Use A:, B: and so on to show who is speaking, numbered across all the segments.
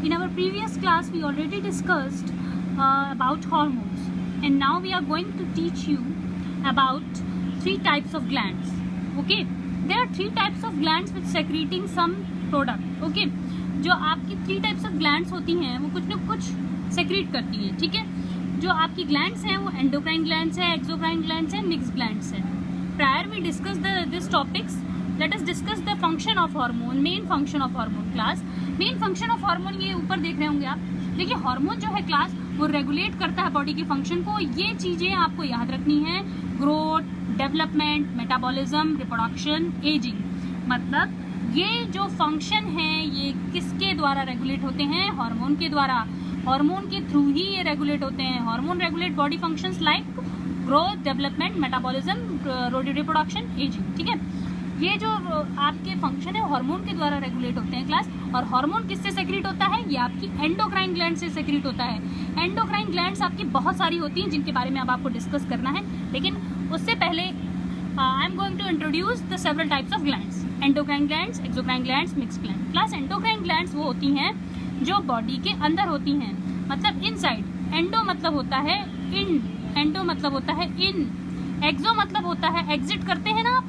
A: in our previous class we already discussed about hormones, and now we are going to teach you about three types of glands. Okay, there are three types of glands which secreting some product. Okay, जो आपकी three types of glands होती हैं वो कुछ न कुछ secret करती हैं. ठीक है, जो आपकी ग्लैंड्स हैं वो एंडोक्राइन ग्लैंड्स है, एक्सोक्राइन ग्लैंड्स है, मिक्स ग्लैंड्स है. Prior we discuss this topics, let us discuss the function of hormone, main function of hormone class. Main function of hormone ये ऊपर देख रहे होंगे आप. देखिए हार्मोन जो है क्लास वो रेगुलेट करता है बॉडी के फंक्शन को. ये चीजें आपको याद रखनी है: growth, development, metabolism, reproduction, ageing. मतलब ये जो फंक्शन है ये किसके द्वारा रेगुलेट होते हैं? हार्मोन के द्वारा. हार्मोन के थ्रू ही ये रेगुलेट होते हैं. Hormone regulate body functions like growth, development, metabolism, reproduction, ageing. ठीक है, ये जो आपके फंक्शन है हार्मोन के द्वारा रेगुलेट होते हैं क्लास. और हार्मोन किससे सेक्रेट होता है? ये आपकी एंडोक्राइन ग्लैंड से सेक्रेट होता है. एंडोक्राइन ग्लैंड्स आपकी बहुत सारी होती हैं जिनके बारे में अब आपको डिस्कस करना है, लेकिन उससे पहले I am going to introduce the several types of glands. Endocrine glands, exocrine glands, mix gland. Class endocrine glands वो होती हैं जो बॉडी के अंदर होती हैं, मतलब इनसाइड. एंडो मतलब होता है इन, एंडो मतलब होता है इन. एक्सो मतलब होता है एग्जिट करते हैं ना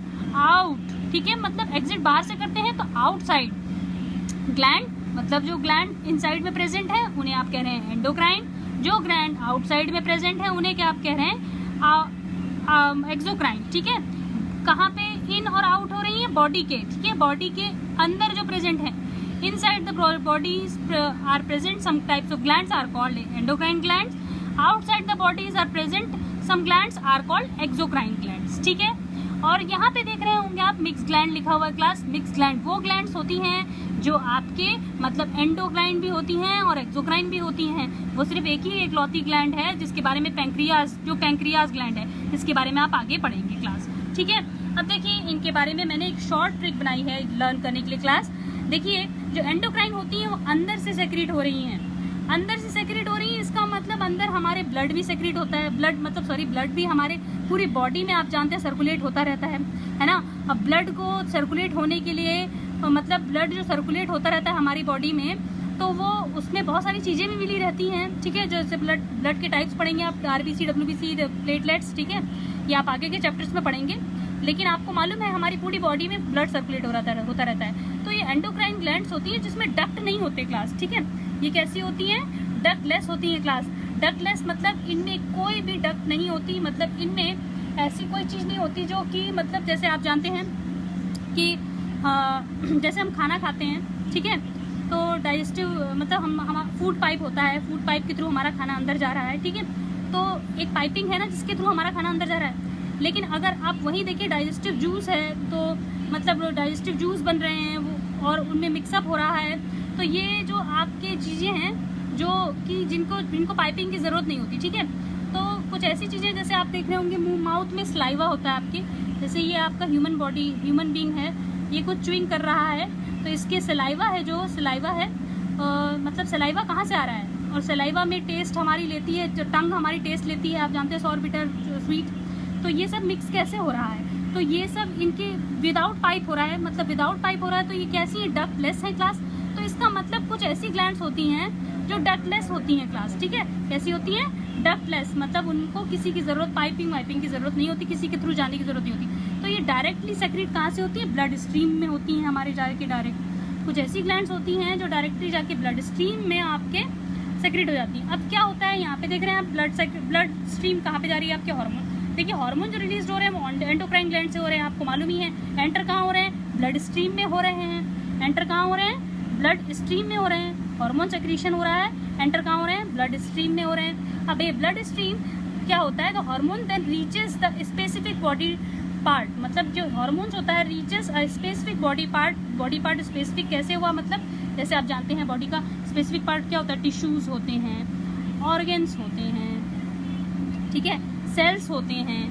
A: आउट. ठीक है, मतलब एग्जिट बाहर से करते हैं तो आउटसाइड. ग्लैंड मतलब जो ग्लैंड इनसाइड में प्रेजेंट है उन्हें आप कह रहे हैं एंडोक्राइन. जो ग्लैंड आउटसाइड में प्रेजेंट है उन्हें क्या आप कह रहे हैं? एक्सोक्राइन. ठीक है, कहाँ पे इन और आउट हो रही है? बॉडी के. ठीक है, बॉडी के अंदर जो प्रेजेंट है, inside the body are present some types of glands are called endocrine glands. Outside the bodies are present some glands are called exocrine glands. ठीक है, और यहाँ पे देख रहे होंगे आप मिक्स ग्लैंड लिखा हुआ है क्लास. मिक्स ग्लैंड वो ग्लैंड्स होती हैं जो आपके मतलब एंडोक्राइन भी होती हैं और एक्सोक्राइन भी होती हैं. वो सिर्फ एक ही एकलौती ग्लैंड है जिसके बारे में पैंक्रियाज, जो पैंक्रियाज ग्लैंड है, जिसके बारे में आप आगे पढ़ेंगे क्लास. ठीक है, अब देखिए इनके बारे में मैंने एक शॉर्ट ट्रिक बनाई है लर्न करने के लिए क्लास. देखिए जो एंडोक्राइन होती हैं वो अंदर से सेक्रेट हो रही हैं. अंदर से सेक्रेट हो रही है इसका मतलब अंदर हमारे ब्लड भी सेक्रेट होता है. ब्लड भी हमारे पूरी बॉडी में आप जानते हैं सर्कुलेट होता रहता है ना. अब ब्लड को सर्कुलेट होने के लिए मतलब ब्लड जो सर्कुलेट होता रहता है हमारी बॉडी में, तो वो उसमें बहुत सारी चीज़ें भी मिली रहती हैं. ठीक है, जैसे ब्लड के टाइप्स पढ़ेंगे आप, आरबीसी, डब्ल्यूबीसी, प्लेटलेट्स. ठीक है, ये आप आगे के चैप्टर्स में पढ़ेंगे, लेकिन आपको मालूम है हमारी पूरी बॉडी में ब्लड सर्कुलेट होता रहता है. तो ये एंडोक्राइन ग्लैंड्स होती है जिसमें डक्ट नहीं होते क्लास. ठीक है, ये कैसी होती हैं? डक्टलेस होती है क्लास. डक्टलेस मतलब इनमें कोई भी डक्ट नहीं होती. मतलब इनमें ऐसी कोई चीज़ नहीं होती जो कि मतलब जैसे आप जानते हैं कि जैसे हम खाना खाते हैं, ठीक है, तो डाइजेस्टिव मतलब हमारा फूड पाइप होता है. फूड पाइप के थ्रू हमारा खाना अंदर जा रहा है. ठीक है, तो एक पाइपिंग है ना जिसके थ्रू हमारा खाना अंदर जा रहा है. लेकिन अगर आप वहीं देखिए डाइजेस्टिव जूस है, तो मतलब डाइजेस्टिव जूस बन रहे हैं वो और उनमें मिक्सअप हो रहा है. तो ये जो आपके चीज़ें हैं जो कि जिनको पाइपिंग की ज़रूरत नहीं होती. ठीक है, तो कुछ ऐसी चीज़ें जैसे आप देख रहे होंगे मुंह माउथ में सलाइवा होता है आपके. जैसे ये आपका ह्यूमन बीइंग है, ये कुछ च्यूइंग कर रहा है, तो इसके सलाइवा है, जो सलाइवा है मतलब सलाइवा कहाँ से आ रहा है? और सलाइवा में टेस्ट हमारी लेती है, जो टंग हमारी टेस्ट लेती है, आप जानते हैं सॉर, बिटर, स्वीट. तो ये सब मिक्स कैसे हो रहा है? तो ये सब इनके विदाउट पाइप हो रहा है. मतलब विदाउट पाइप हो रहा है तो ये कैसी है? डक्टलेस है क्लास. तो इसका मतलब कुछ ऐसी ग्लैंड्स होती हैं जो डक्टलेस होती हैं क्लास. ठीक है, कैसी होती हैं? डक्टलेस. मतलब उनको किसी की ज़रूरत, पाइपिंग की ज़रूरत नहीं होती, किसी के थ्रू जाने की ज़रूरत नहीं होती. तो ये डायरेक्टली सेक्रेट कहाँ से होती है? ब्लड स्ट्रीम में होती हैं हमारे जाके डायरेक्ट. कुछ ऐसी ग्लैंड्स होती हैं जो डायरेक्टली जाके ब्लड स्ट्रीम में आपके सेक्रेट हो जाती हैं. अब क्या होता है यहाँ पे देख रहे हैं आप, ब्लड स्ट्रीम कहाँ पे जा रही है? आपके हार्मोन. देखिए हार्मोन जो रिलीज हो रहे हैं वो एंडोक्राइन ग्लैंड से हो रहे हैं, आपको मालूम ही है. एंटर कहाँ हो रहे हैं? ब्लड स्ट्रीम में हो रहे हैं. एंटर कहाँ हो रहे हैं? ब्लड स्ट्रीम में हो रहे हैं. हार्मोन सेक्रीशन हो रहा है, एंटर कहाँ हो रहे हैं? ब्लड स्ट्रीम में हो रहे हैं. अब ये ब्लड स्ट्रीम क्या होता है? तो hormone then reaches the specific body part. मतलब जो हार्मोन्स होता है reaches a specific body part. Specific कैसे हुआ? मतलब जैसे आप जानते हैं बॉडी का स्पेसिफिक पार्ट क्या होता है? टिश्यूज होते हैं, ऑर्गन्स होते हैं, ठीक है, सेल्स होते हैं,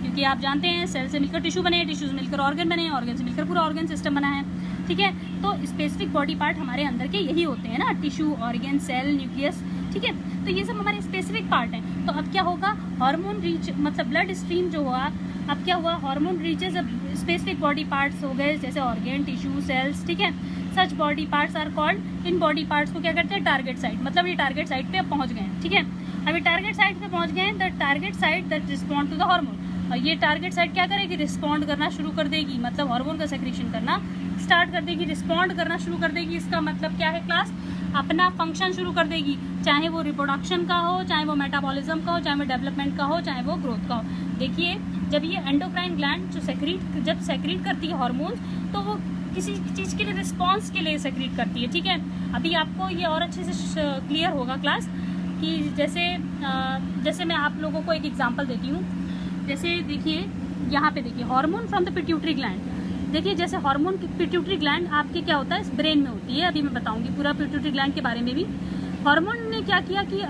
A: क्योंकि आप जानते हैं सेल से मिलकर टिश्यू बने, टिश्यूज मिलकर ऑर्गन बने, ऑर्गन से मिलकर पूरा ऑर्गन सिस्टम बना है. ठीक है, तो स्पेसिफिक बॉडी पार्ट हमारे अंदर के यही होते हैं ना, टिश्यू, ऑर्गन, सेल, न्यूक्लियस. ठीक है, तो ये सब हमारे स्पेसिफिक पार्ट हैं. तो अब क्या होगा? हार्मोन रीच मतलब ब्लड स्ट्रीम जो हुआ, अब क्या हुआ? हार्मोन रीचेस अब स्पेसिफिक बॉडी पार्ट्स हो गए जैसे ऑर्गन, टिश्यू, सेल्स. ठीक है, such body parts are called, इन बॉडी पार्ट्स को क्या करते हैं, टारगेट साइट, मतलब ये टारगेट साइट पे अब पहुंच गए हैं, ठीक है। अभी टारगेट साइट पे पहुंच गए हैं, the target site that respond to the hormone, और ये टारगेट साइट क्या करेगी, रिस्पॉन्ड करना शुरू कर देगी, मतलब हार्मोन का सेक्रेशन करना स्टार्ट कर देगी, रिस्पॉन्ड करना शुरू कर देगी। इसका मतलब क्या है क्लास, अपना फंक्शन शुरू कर देगी, चाहे वो रिप्रोडक्शन का हो, चाहे वो मेटाबॉलिज्म का हो, चाहे वो डेवलपमेंट का हो, चाहे वो ग्रोथ का हो। देखिए जब ये एंडोक्राइन ग्लैंड जो जब सेक्रीट करती है हार्मोन्स, तो वो किसी चीज़ के लिए रिस्पॉन्स के लिए सेक्रीट करती है, ठीक है। अभी आपको ये और अच्छे से क्लियर होगा क्लास कि जैसे मैं आप लोगों को एक एग्जांपल देती हूँ। जैसे देखिए यहाँ पे देखिए hormone from the pituitary gland, देखिए जैसे हार्मोन पिट्यूटरी ग्लैंड आपके क्या होता है, इस ब्रेन में होती है, अभी मैं बताऊंगी पूरा पिट्यूटरी ग्लैंड के बारे में भी। हार्मोन ने क्या किया कि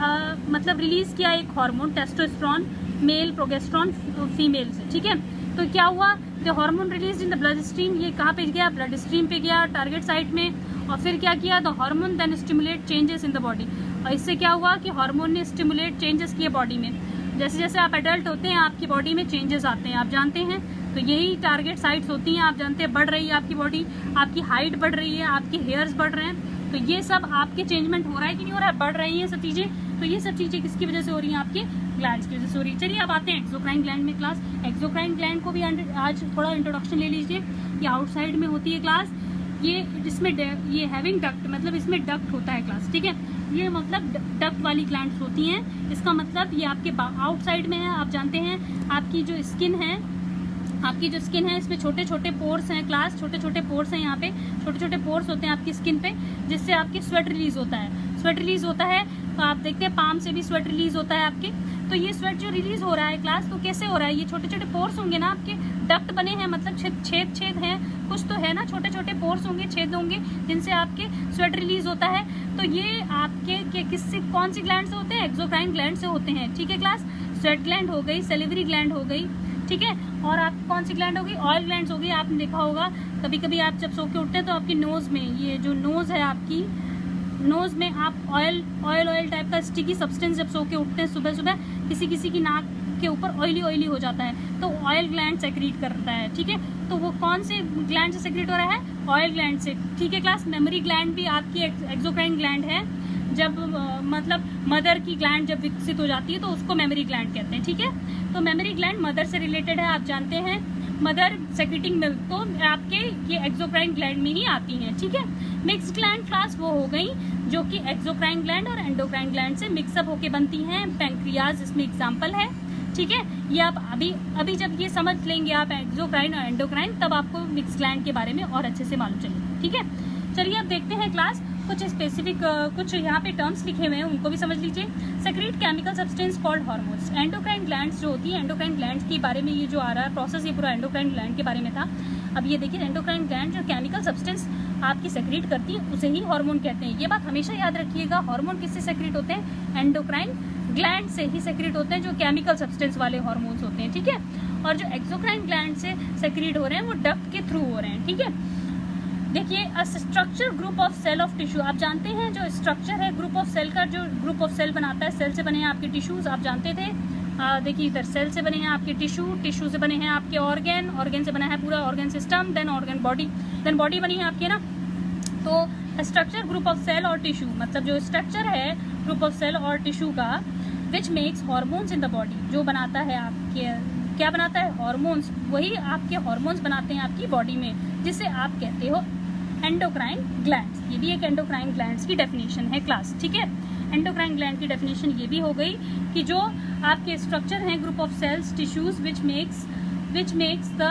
A: मतलब रिलीज किया एक hormone testosterone male, progesterone female से, ठीक है। तो क्या हुआ, the hormone release in the blood stream, ये कहाँ पे गया, ब्लड स्ट्रीम पे गया टारगेट साइट में, और फिर क्या किया, the hormone then stimulate changes in the body, और इससे क्या हुआ कि हार्मोन ने स्टिमुलेट चेंजेस किए बॉडी में। जैसे जैसे आप एडल्ट होते हैं आपकी बॉडी में चेंजेस आते हैं, आप जानते हैं, तो यही टारगेट साइट्स होती हैं, आप जानते हैं, बढ़ रही है आपकी बॉडी, आपकी हाइट बढ़ रही है, आपके हेयर्स बढ़ रहे हैं, तो ये सब आपके चेंजमेंट हो रहा है कि नहीं हो रहा है, बढ़ रही है सब चीज़ें। तो ये सब चीज़ें किसकी वजह से हो रही हैं, आपके ग्लैंड्स की वजह से हो रही है। चलिए अब आते हैं एक्सोक्राइन ग्लैंड में क्लास। एक्सोक्राइन ग्लैंड को भी आज थोड़ा इंट्रोडक्शन ले लीजिए। ये आउटसाइड में होती है क्लास, ये जिसमें ये हैविंग डक्ट, मतलब इसमें डक्ट होता है क्लास, ठीक है। ये मतलब डक्ट वाली ग्लैंड्स होती हैं, इसका मतलब ये आपके आउटसाइड में है। आप जानते हैं आपकी जो स्किन है इसमें छोटे छोटे पोर्स हैं क्लास, छोटे छोटे पोर्स हैं, यहाँ पे छोटे छोटे पोर्स होते हैं आपकी स्किन पे, जिससे आपकी स्वेट रिलीज होता है। तो आप देखते हैं पाम से भी स्वेट रिलीज होता है आपके। तो ये स्वेट जो रिलीज हो रहा है क्लास, तो कैसे हो रहा है, ये छोटे छोटे पोर्स होंगे ना आपके, डक्ट बने हैं, मतलब छेद हैं कुछ तो है ना, छोटे छोटे पोर्स होंगे, छेद होंगे, जिनसे आपके स्वेट रिलीज होता है। तो ये आपके किससे, कौन सी ग्लैंड से होते हैं, एक्सोक्राइन ग्लैंड से होते हैं, ठीक है क्लास। स्वेट ग्लैंड हो गई, सेलिवरी ग्लैंड हो गई, ठीक है। और आप कौन सी ग्लैंड होगी, ऑयल ग्लैंड्स होगी। आपने देखा होगा कभी कभी आप जब सो के उठते हैं तो आपकी नोज में, ये जो नोज है आपकी, नोज में आप ऑयल टाइप का स्टिकी सब्सटेंस जब सो के उठते हैं सुबह सुबह, किसी की नाक के ऊपर ऑयली हो जाता है, तो ऑयल ग्लैंड सेक्रीट करता है, ठीक है। तो वो कौन से ग्लैंड से सेक्रीट हो रहा है, ऑयल ग्लैंड से, ठीक है क्लास। मेमोरी ग्लैंड भी आपकी एक्सोक्राइन ग्लैंड है। जब मतलब मदर की ग्लैंड जब विकसित हो जाती है तो उसको मेमोरी ग्लैंड कहते हैं, ठीक है। तो मेमोरी ग्लैंड मदर से रिलेटेड है, आप जानते हैं, मदर सेक्रेटिंग मिल्क, तो आपके ये एक्सोक्राइन ग्लैंड में ही आती हैं, ठीक है। मिक्स ग्लैंड क्लास वो हो गई जो कि एक्सोक्राइन ग्लैंड और एंडोक्राइन ग्लैंड से मिक्सअप होके बनती हैं। पैंक्रियाज इसमें एग्जाम्पल है, ठीक है। ये आप अभी जब ये समझ लेंगे आप एक्सोक्राइन और एंडोक्राइन, तब आपको मिक्स ग्लैंड के बारे में और अच्छे से मालूम चलेगा, ठीक है। चलिए अब देखते हैं क्लास कुछ स्पेसिफिक कुछ यहाँ पे टर्म्स लिखे हुए हैं, उनको भी समझ लीजिए। Secrete chemical substance called hormones. Endocrine glands जो होती है, एंडोक्राइन ग्लैंड्स के बारे में ये जो आ रहा है प्रोसेस, ये पूरा एंडोक्राइन ग्लैंड के बारे में था। अब ये देखिए एंडोक्राइन ग्लैंड जो केमिकल सब्सटेंस आपकी सेक्रेट करती है उसे ही हार्मोन कहते हैं। ये बात हमेशा याद रखिएगा, हार्मोन किससे सेक्रेट होते हैं, एंडोक्राइन ग्लैंड से ही सेक्रेट होते हैं, जो केमिकल सब्सटेंस वाले हार्मोन्स होते हैं, ठीक है। और जो एक्सोक्राइन ग्लैंड से सेक्रेट हो रहे हैं वो डक्ट के थ्रू हो रहे हैं, ठीक है। देखिए a structure group of cell of tissue, आप जानते हैं जो स्ट्रक्चर है ग्रुप ऑफ सेल का, जो ग्रुप ऑफ सेल बनाता है, सेल से बने हैं आपके टिश्यूज, आप जानते थे। देखिए इधर सेल से बने हैं आपके टिश्यू से बने हैं आपके ऑर्गन से बना है पूरा organ system, then organ body, then body बनी है आपके ना। तो स्ट्रक्चर ग्रुप ऑफ सेल और टिश्यू, मतलब जो स्ट्रक्चर है ग्रुप ऑफ सेल और टिश्यू का, which makes hormones in the body, जो बनाता है आपके, क्या बनाता है, हॉर्मोन्स, वही आपके हॉर्मोन्स बनाते हैं आपकी बॉडी में, जिसे आप कहते हो एंडोक्राइन ग्लैंड्स। ये भी एक एंडोक्राइन ग्लैंड्स की डेफिनेशन है क्लास, ठीक है। एंडोक्राइन ग्लैंड की डेफिनेशन ये भी हो गई कि जो आपके स्ट्रक्चर हैं group of sales tissues which makes the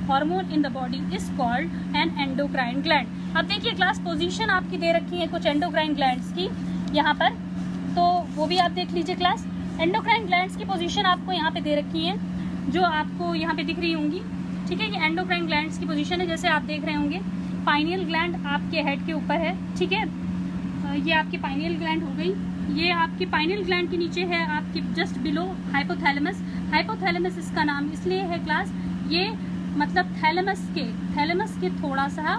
A: hormone in the body is called an endocrine gland. अब देखिए क्लास पोजीशन आपकी दे रखी है कुछ एंडोक्राइन ग्लैंड्स की यहाँ पर, तो वो भी आप देख लीजिए क्लास। एंडोक्राइन ग्लैंड्स की पोजीशन आपको यहाँ पे दे रखी है, जो आपको यहाँ पे दिख रही होंगी, ठीक है। ये एंडोक्राइन ग्लैंड्स की पोजीशन है, जैसे आप देख रहे होंगे। पाइनियल ग्लैंड आपके हेड के ऊपर है, ठीक है। ये आपकी पाइनियल ग्लैंड हो गई। ये आपकी पाइनियल ग्लैंड के नीचे है आपकी जस्ट बिलो हाइपोथैलेमस। हाइपोथैलेमस इसका नाम इसलिए है क्लास, ये मतलब थैलेमस के थोड़ा सा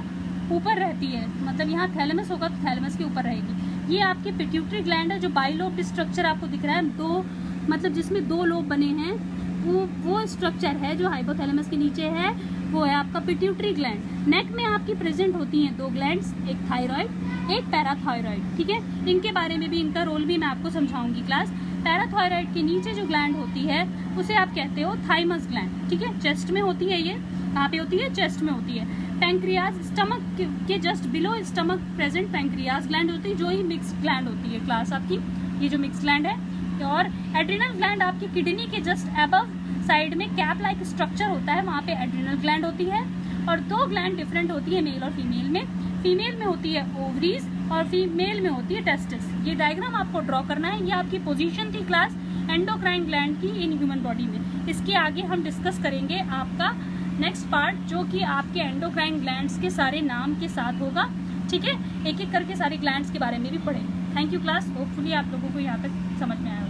A: ऊपर रहती है, मतलब यहाँ थैलेमस होगा तो थैलेमस के ऊपर रहेगी। ये आपकी पिट्यूटरी ग्लैंड है, जो बाइलोब स्ट्रक्चर आपको दिख रहा है, दो मतलब जिसमें दो लोब बने हैं, वो स्ट्रक्चर है जो हाइपोथैलेमस के नीचे है, वो है आपका पिट्यूटरी ग्लैंड। नेक में आपकी प्रेजेंट होती हैं 2 ग्लैंड्स, एक थायराइड एक पैराथायराइड, ठीक है। इनके बारे में भी, इनका रोल भी मैं आपको समझाऊंगी क्लास। पैराथायराइड के नीचे जो ग्लैंड होती है उसे आप कहते हो थाइमस ग्लैंड, ठीक है। चेस्ट में होती है, ये कहाँ पे होती है? चेस्ट में होती है। पैंक्रियाज, स्टमक के just below stomach present pancreas gland होती है, जो ही मिक्स्ड ग्लैंड होती है क्लास आपकी, ये जो मिक्स्ड ग्लैंड है। और एड्रिनल ग्लैंड आपकी किडनी के जस्ट अबव साइड में कैप लाइक स्ट्रक्चर होता है, वहाँ पे एड्रिनल ग्लैंड होती है। और 2 ग्लैंड डिफरेंट होती है मेल और फीमेल में। फीमेल में होती है ओवरीज और फीमेल में होती है टेस्टिस। ये डायग्राम आपको ड्रॉ करना है। ये आपकी पोजीशन थी क्लास एंडोक्राइन ग्लैंड की इन ह्यूमन बॉडी में। इसके आगे हम डिस्कस करेंगे आपका नेक्स्ट पार्ट, जो कि आपके एंडोक्राइन ग्लैंड्स के सारे नाम के साथ होगा, ठीक है। एक एक करके सारे ग्लैंड्स के बारे में भी पढ़ेंगे। थैंक यू क्लास, होपफुली आप लोगों को यहाँ तक समझ में आया।